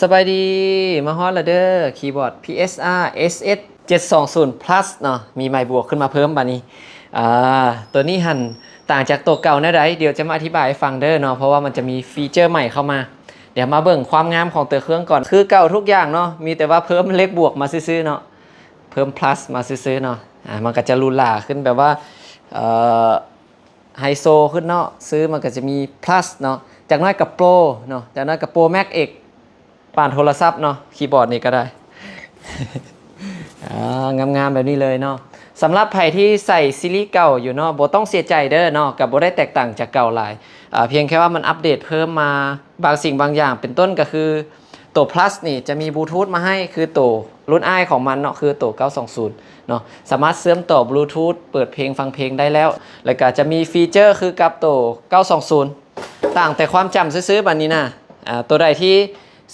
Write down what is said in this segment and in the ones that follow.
สบายดีมาฮอตแล้วเด้อคีย์บอร์ด PSR SS 720 Plus เนาะมีไม้บวกขึ้นมาเพิ่มบัดนี้อ่าตัวนี้หันต่างจากตัวเก่าแน่ใดเดี๋ยวจะมาอธิบายให้ฟังเด้อเนาะเพราะว่ามันจะมีฟีเจอร์ใหม่เข้ามาเดี๋ยวมาเบิ่งความงามของตัวเครื่องก่อนคือเก่าทุกอย่างเนาะมีแต่ว่าเพิ่มเลขบวกมาซื้อๆเนาะเพิ่ม plus มาซื้อๆเนาะมันก็จะหรูหราขึ้นแบบว่าไฮโซขึ้นเนาะซื้อมันก็จะมี plus เนาะจากน้อยกับ pro เนาะจากน้อยกับ pro max X ป่านโทรศัพท์เนาะคีย์บอร์ดนี่ก็ได้ งามๆแบบนี้เลยเนาะสำหรับใครที่ใส่ซีรีส์เก่าอยู่เนาะบ่ต้องเสียใจเด้อเนาะกับบ่ได้แตกต่างจากเก่าหลายเพียงแค่ว่ามันอัปเดตเพิ่มมาบางสิ่งบางอย่างเป็นต้นก็คือตัว plus นี่จะมีบลูทูธมาให้คือตัวรุ่นอ้ายของมันเนาะคือตัว920เนาะสามารถเชื่อมต่อบลูทูธเปิดเพลงฟังเพลงได้แล้วแล้วก็จะมีฟีเจอร์คือกับตัว920ต่างแต่ความจำซื้อๆแบบนี้นะตัวใดที่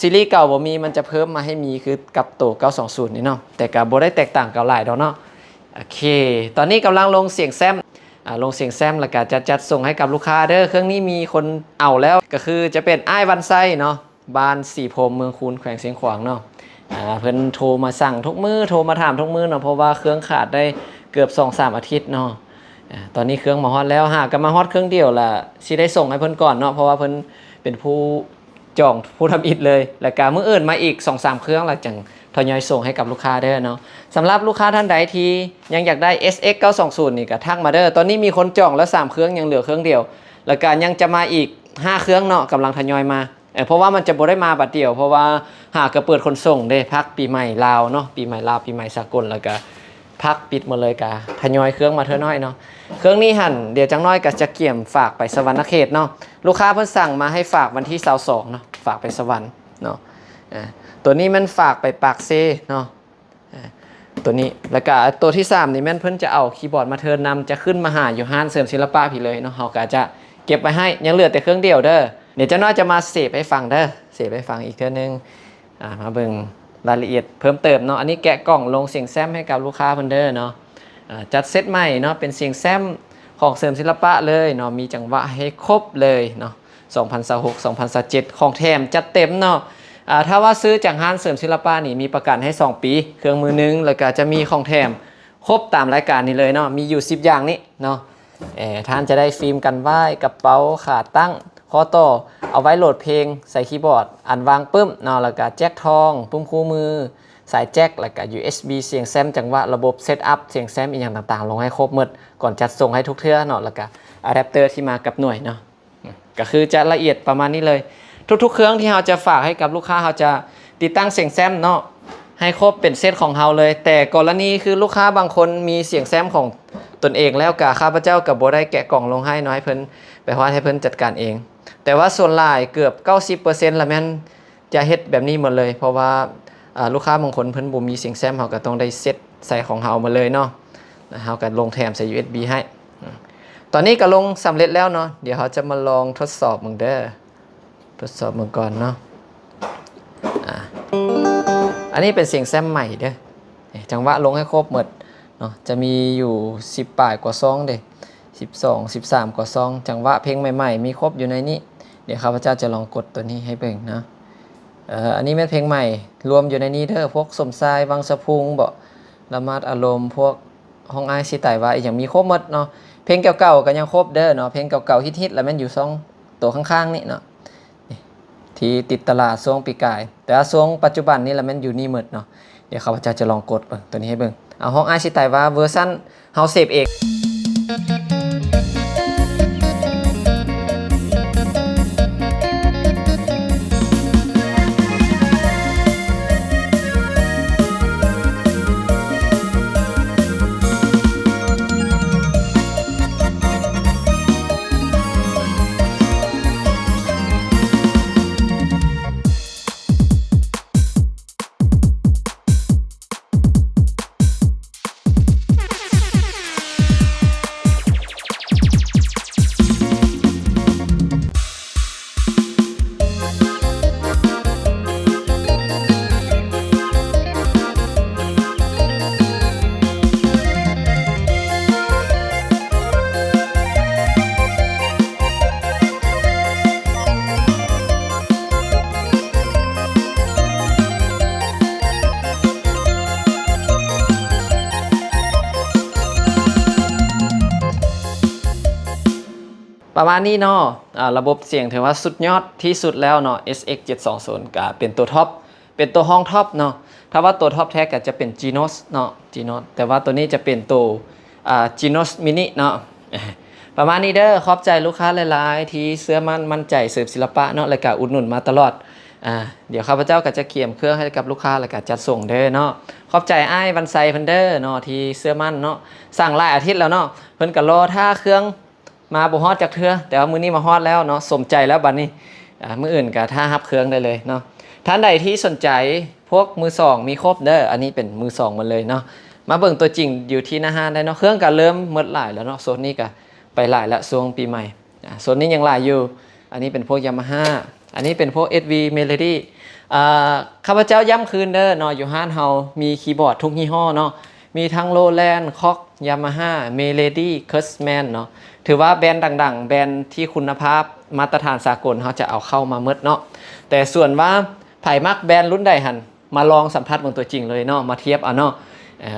ซีรีส์เก่าบ่มีมันจะเพิ่มมาให้มีคือกับตัว920นี่เนาะแต่ก็บ่ได้แตกต่างกับหลายดอกเนาะโอเคตอนนี้กำลังลงเสียงแซมลงเสียงแซมแล้วก็จะจัดส่งให้กับลูกค้าเด้อเครื่องนี้มีคนเอาแล้วก็คือจะเป็นอ้ายวันไซเนาะบ้านสีพรมเมืองคูนแขวงเสียงขวางเนาะเพิ่นโทรมาสั่งทุกมื้อโทรมาถามทุกมื้อเนาะเพราะว่าเครื่องขาดได้เกือบ 2-3 อาทิตย์เนาะตอนนี้เครื่องมาฮอตแล้วหากก็มาฮอตเครื่องเดียวล่ะสิได้ส่งให้เพิ่นก่อนเนาะเพราะว่าเพิ่นเป็นผู้จองผู้ทำอิฐเลยแล้วก็มื้ออื่นมาอีก 2-3 เครื่องหลังจากทยอยส่งให้กับลูกค้าเด้อเนาะสำหรับลูกค้าท่านใดที่ยังอยากได้ SX 920นี่ก็ทักมาเด้อตอนนี้มีคนจองแล้ว3เครื่องยังเหลือเครื่องเดียวแล้วก็ยังจะมาอีก5เครื่องเนาะกำลังทยอยมาเพราะว่ามันจะบ่ได้มาบัดเดียวเพราะว่าหากก็เปิดคนส่งเด้พักปีใหม่ลาวเนาะปีใหม่ลาวปีใหม่สากลแล้วก็พักปิดหมดเลยกะทยอยเครื่องมาเท่าน้อยเนาะเครื่องนี้หั่นเดี๋ยวจังน้อยก็จะเกี่ยมฝากไปสวรรณเขตเนาะลูกค้าเพิ่นสั่งมาให้ฝากวันที่22เนาะฝากไปสวรรค์เนาะตัวนี้มันฝากไปปากเซเนาะตัวนี้แล้วก็ตัวที่3นี่แม่นเพิ่นจะเอาคีย์บอร์ดมาเทิร์นนำจะขึ้นมาหาอยู่ห้านเสริมศิลปะพี่เลยเนาะเฮาก็จะเก็บไว้ให้ยังเหลือแต่เครื่องเดียวเด้อเดี๋ยวจังน้อยจะมาเสพให้ฟังเด้อเสพให้ฟังอีกเทื่อนึงมาเบิ่งรายละเอียดเพิ่มเติมเนาะอันนี้แกะกล่องลงเสียงแซมให้กับลูกค้าเพิ่นเด้อเนาะจัดเซตใหม่เนาะเป็นเสียงแซมของเสริมศิลปะเลยเนาะมีจังหวะให้ครบเลยเนาะ2026 2027ของแถมจัดเต็มเนาะถ้าว่าซื้อจากห้างเสริมศิลปะนี่มีประกันให้2ปีเครื่องมือนึงแล้วก็จะมีของแถมครบตามรายการนี้เลยเนาะมีอยู่10อย่างนี้เนาะท่านจะได้ฟิล์มกันไหว้กระเป๋าขาตั้งคอต่อเอาไว้โหลดเพลงใส่คีย์บอร์ดอันวางปึ้มเนาะแล้วก็แจ็คทองปุ่มคู่มือสายแจ็คแล้วก็ USB เสียงแซมจังหวะระบบเซตอัพเสียงแซมอีกอย่างต่างๆลงให้ครบหมดก่อนจัดส่งให้ทุกเทื่อเนาะแล้วก็อะแดปเตอร์ที่มากับหน่วยเนาะก็คือจะละเอียดประมาณนี้เลยทุกๆเครื่องที่เราจะฝากให้กับลูกค้าเราจะติดตั้งเสียงแซมเนาะให้ครบเป็นเซตของเราเลยแต่กรณีคือลูกค้าบางคนมีเสียงแซมของตนเองแล้วกับข้าพเจ้ากับโบได้แกะกล่องลงให้น้อยเพิ่นไปว่าให้เพิ่นจัดการเองแต่ว่าส่วนหลายเกือบ 90% ละแม่นจะเฮ็ดแบบนี้หมดเลยเพราะว่าลูกค้าบางคนเพิ่นบ่มีเสียงแซมเราก็ต้องได้เซตใส่ของเรามาเลยเนาะเราก็ลงแถมใส่ USB ให้ตอนนี้ก็ลงสำเร็จแล้วเนาะเดี๋ยวเราจะมาลองทดสอบมึงเด้อทดสอบมึงก่อนเนาะอันนี้เป็นเสียงแซมใหม่เด้อจังหวะลงให้ครบหมดเนาะจะมีอยู่10 ป่ายกว่าซองเด้12 13กว่าซองจังหวะเพลงใหม่ๆมีครบอยู่ในนี้เดี๋ยวข้าพเจ้าจะลองกดตัวนี้ให้เบิ่งนะอันนี้เป็นเพลงใหม่รวมอยู่ในนี้เด้อพวกสมชายวังสะพุงบ่ละมาดอารมณ์พวกห้องอ้ายสิไต้ว่าอีหยังมีครบหมดเนาะเพลงเก่าๆก็ยังครบเด้อเนาะเพลงเก่าๆฮิตๆแล้วแม่นอยู่ซองตัวข้างๆนี่เนาะที่ติดตลาดช่วงปีกายแต่ว่าช่วงปัจจุบันนี่แล้วแม่นอยู่นี่หมดเนาะเดี๋ยวข้าพเจ้าจะลองกดเบิ่งตัวนี้ให้เบิ่งเอาห้องอ้ายสิไต้ว่าเวอร์ชั่นเฮาเสพเอง ประมาณนี้เนาะระบบเสียงถือว่าสุดยอดที่สุดแล้วเนาะ SX 720ก็เป็นตัวท็อปเป็นตัวห้องท็อปเนาะถ้าว่าตัวท็อปแท้ก็จะเป็น Genos เนาะ Genos แต่ว่าตัวนี้จะเป็นตัวGenos Mini เนาะประมาณนี้เด้อขอบใจลูกค้าหลายๆที่เสื้อมั่นใจเสริมศิลปะเนาะแล้วก็อุดหนุนมาตลอดเดี๋ยวข้าพเจ้าก็จะเขียมเครื่องให้กับลูกค้าแล้วก็จัดส่งเด้อเนาะขอบใจอ้ายวันไซเพิ่นเด้อเนาะที่เสื้อมั่นเนาะสั่งหลายอาทิตย์แล้วเนาะเพิ่นก็รอท่าเครื่องมาบ่ฮอดจากเทื่อแต่ว่ามื้อนี้มาฮอดแล้วเนาะสมใจแล้วบัดนี้มื้ออื่นก็ท่ารับเครื่องได้เลยเนาะท่านใดที่สนใจพวกมือสองมีครบเด้ออันนี้เป็นมือสองหมดเลยเนาะมาเบิ่งตัวจริงอยู่ที่หน้าห้างได้เนาะเครื่องก็เริ่มหมดหลายแล้วเนาะโซนนี้ก็ไปหลายละช่วงปีใหม่โซนนี้ยังหลายอยู่อันนี้เป็นพวก Yamaha อันนี้เป็นพวก SV Melody ข้าพเจ้าย้ำคืนเด้อเนาะอยู่ห้านเฮามีคีย์บอร์ดทุกยี่ห้อเนาะมีทั้ง Roland Koch Yamaha Melody Kurtzman เนาะถือว่าแบรนด์ดังๆแบรนด์ที่คุณภาพมาตรฐานสากลเขาจะเอาเข้ามาเมดเนาะแต่ส่วนว่าไผ่มักแบรนด์รุ่นใดหันมาลองสัมผัสบนตัวจริงเลยเนาะมาเทียบเอาเนาะ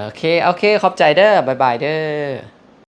โอเคขอบใจเด้อบ๊ายบายเด้อ